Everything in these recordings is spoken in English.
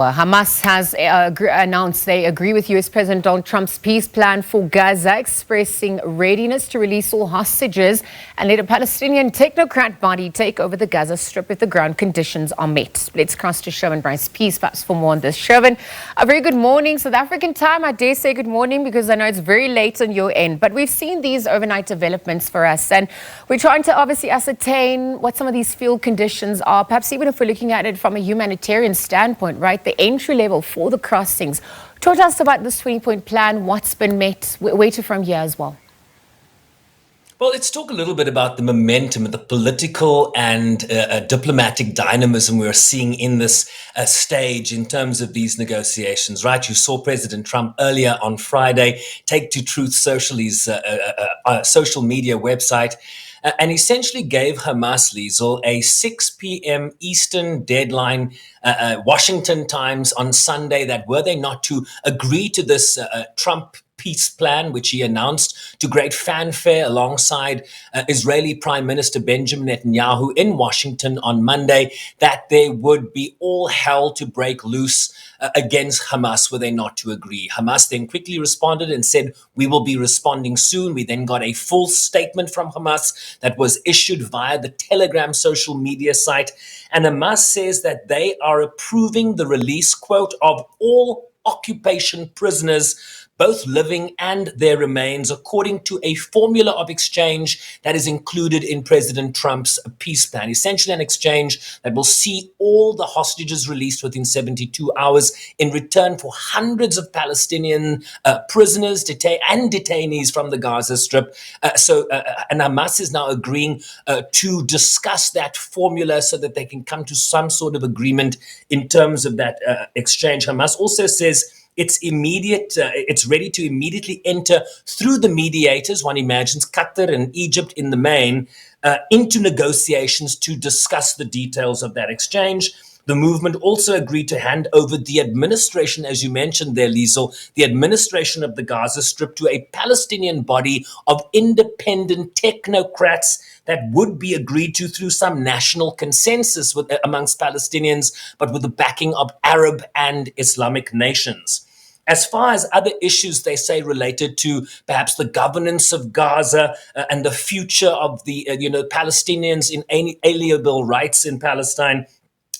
Hamas has announced they agree with U.S. President Donald Trump's peace plan for Gaza, expressing readiness to release all hostages and let a Palestinian technocrat body take over the Gaza Strip if the ground conditions are met. Let's cross to Sherwin Bryce Pease, perhaps for more on this. Sherwin, a very good morning. South African time, I dare say good morning because I know it's very late on your end. But we've seen these overnight developments for us, and we're trying to obviously ascertain what some of these field conditions are, perhaps even if we're looking at it from a humanitarian standpoint, right? The entry level for the crossings. Talk to us about this 20-point plan, what's been met, where to from here as well. Well, let's talk a little bit about the momentum, the political and diplomatic dynamism we're seeing in this stage in terms of these negotiations, right? You saw President Trump earlier on Friday take to Truth Social's social media website and essentially gave Hamas, Liesl, a 6 p.m. Eastern deadline, Washington times on Sunday, that were they not to agree to this Trump peace plan, which he announced to great fanfare alongside Israeli Prime Minister Benjamin Netanyahu in Washington on Monday, that there would be all hell to break loose against Hamas were they not to agree. Hamas then quickly responded and said, we will be responding soon. We then got a full statement from Hamas that was issued via the Telegram social media site. And Hamas says that they are approving the release, quote, of all occupation prisoners, both living and their remains, according to a formula of exchange that is included in President Trump's peace plan. Essentially an exchange that will see all the hostages released within 72 hours in return for hundreds of Palestinian prisoners and detainees from the Gaza Strip. And Hamas is now agreeing to discuss that formula so that they can come to some sort of agreement in terms of that exchange. Hamas also says it's ready to immediately enter through the mediators, one imagines Qatar and Egypt in the main, into negotiations to discuss the details of that exchange. The movement also agreed to hand over the administration, as you mentioned there, Liesl, the administration of the Gaza Strip to a Palestinian body of independent technocrats that would be agreed to through some national consensus amongst Palestinians, but with the backing of Arab and Islamic nations. As far as other issues, they say, related to perhaps the governance of Gaza and the future of the Palestinians' inalienable rights in Palestine,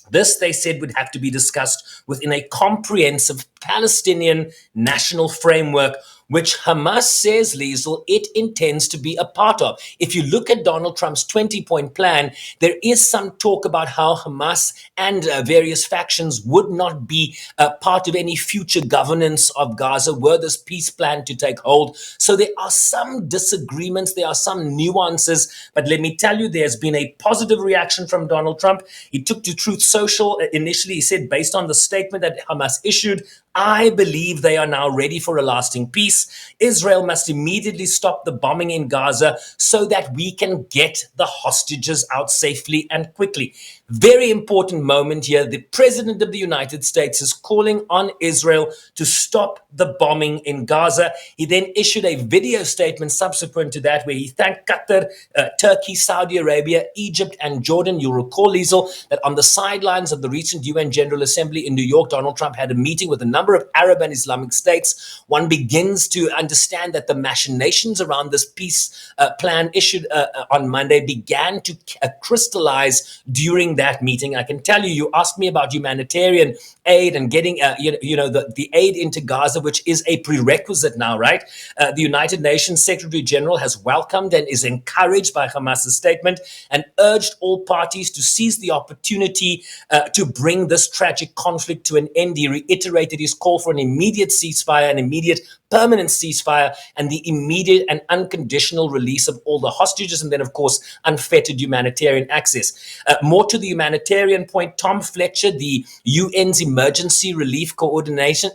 this, they said, would have to be discussed within a comprehensive Palestinian national framework, which Hamas says, Liesl, it intends to be a part of. If you look at Donald Trump's 20-point plan, there is some talk about how Hamas and various factions would not be part of any future governance of Gaza were this peace plan to take hold. So there are some disagreements, there are some nuances, but let me tell you, there's been a positive reaction from Donald Trump. He took to Truth Social. Initially, he said, based on the statement that Hamas issued, I believe they are now ready for a lasting peace. Israel must immediately stop the bombing in Gaza so that we can get the hostages out safely and quickly. Very important moment here. The President of the United States is calling on Israel to stop the bombing in Gaza. He then issued a video statement subsequent to that where he thanked Qatar, Turkey, Saudi Arabia, Egypt, and Jordan. You'll recall, Liesl, that on the sidelines of the recent UN General Assembly in New York, Donald Trump had a meeting with a number of Arab and Islamic states. One begins to understand that the machinations around this peace plan issued on Monday began to crystallize during that meeting. I can tell you asked me about humanitarian aid and getting, the aid into Gaza, which is a prerequisite now, right? The United Nations Secretary General has welcomed and is encouraged by Hamas's statement and urged all parties to seize the opportunity to bring this tragic conflict to an end. He reiterated his call for an immediate ceasefire, an immediate permanent ceasefire, and the immediate and unconditional release of all the hostages, and then, of course, unfettered humanitarian access. More to the humanitarian point, Tom Fletcher, the UN's emergency relief coordinator,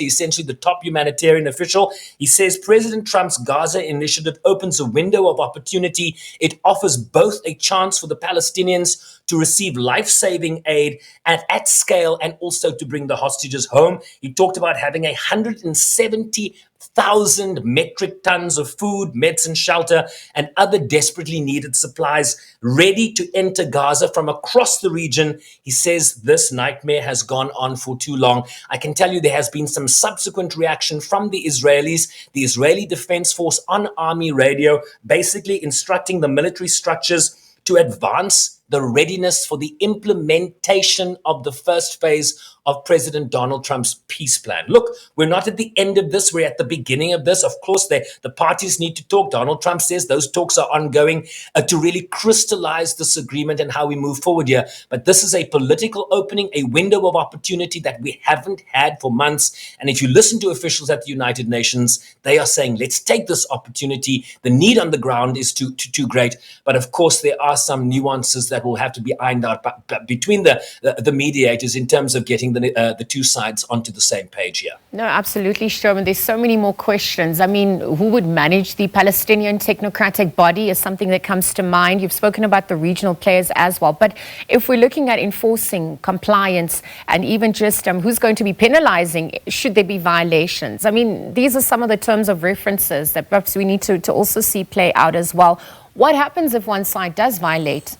essentially the top humanitarian official, he says President Trump's Gaza initiative opens a window of opportunity. It offers both a chance for the Palestinians to receive life-saving aid at scale and also to bring the hostages home. He talked about having 170,000 metric tons of food, medicine, shelter, and other desperately needed supplies ready to enter Gaza from across the region. He says this nightmare has gone on for too long. I can tell you there has been some subsequent reaction from the Israelis, the Israeli Defense Force on army radio, basically instructing the military structures to advance the readiness for the implementation of the first phase of President Donald Trump's peace plan. Look, we're not at the end of this. We're at the beginning of this. Of course, the parties need to talk. Donald Trump says those talks are ongoing to really crystallize this agreement and how we move forward here. But this is a political opening, a window of opportunity that we haven't had for months. And if you listen to officials at the United Nations, they are saying, let's take this opportunity. The need on the ground is too great. But of course, there are some nuances that will have to be ironed out between the mediators in terms of getting the two sides onto the same page here. No, absolutely, Sherwin. There's so many more questions. I mean, who would manage the Palestinian technocratic body is something that comes to mind. You've spoken about the regional players as well. But if we're looking at enforcing compliance and even just who's going to be penalizing, should there be violations? I mean, these are some of the terms of references that perhaps we need to also see play out as well. What happens if one side does violate?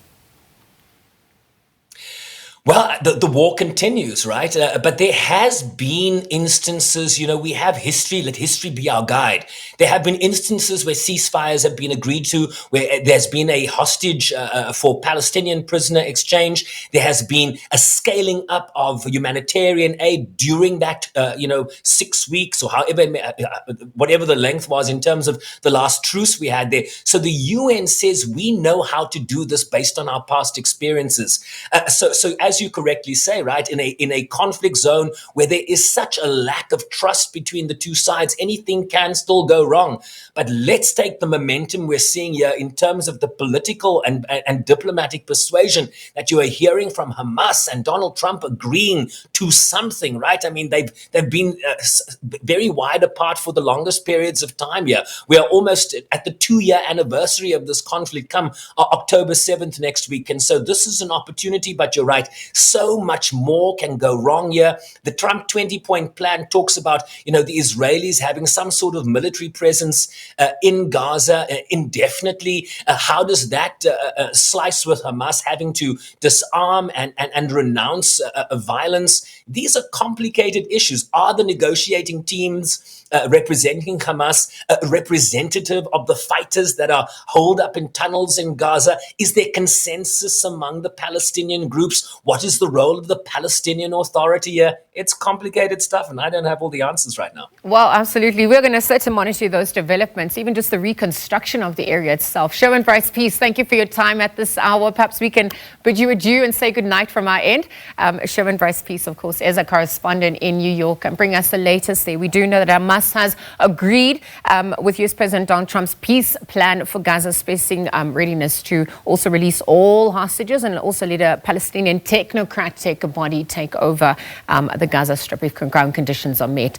Well, the war continues, right? But there has been instances, we have history, let history be our guide. There have been instances where ceasefires have been agreed to, where there's been a hostage for Palestinian prisoner exchange. There has been a scaling up of humanitarian aid during that, 6 weeks or however, whatever the length was in terms of the last truce we had there. So the UN says we know how to do this based on our past experiences. So as you correctly say, right, in a conflict zone where there is such a lack of trust between the two sides, anything can still go wrong. But let's take the momentum we're seeing here in terms of the political and diplomatic persuasion that you are hearing from Hamas and Donald Trump agreeing to something, right? I mean, they've been very wide apart for the longest periods of time here. We are almost at the 2-year anniversary of this conflict come October 7th next week. And so this is an opportunity, but you're right. So much more can go wrong here. The Trump 20-point plan talks about, the Israelis having some sort of military presence in Gaza indefinitely. How does that slice with Hamas having to disarm and renounce violence? These are complicated issues. Are the negotiating teams representing Hamas representative of the fighters that are holed up in tunnels in Gaza? Is there consensus among the Palestinian groups? What is the role of the Palestinian Authority here? It's complicated stuff, and I don't have all the answers right now. Well, absolutely. We're going to sit and monitor those developments, even just the reconstruction of the area itself. Sherwin Bryce Pease, thank you for your time at this hour. Perhaps we can bid you adieu and say good night from our end. Sherwin Bryce Pease, of course, is a correspondent in New York and bring us the latest there. We do know that Hamas has agreed with U.S. President Donald Trump's peace plan for Gaza, expressing readiness to also release all hostages and also let a Palestinian technocratic body take over the Gaza Strip if ground conditions are met.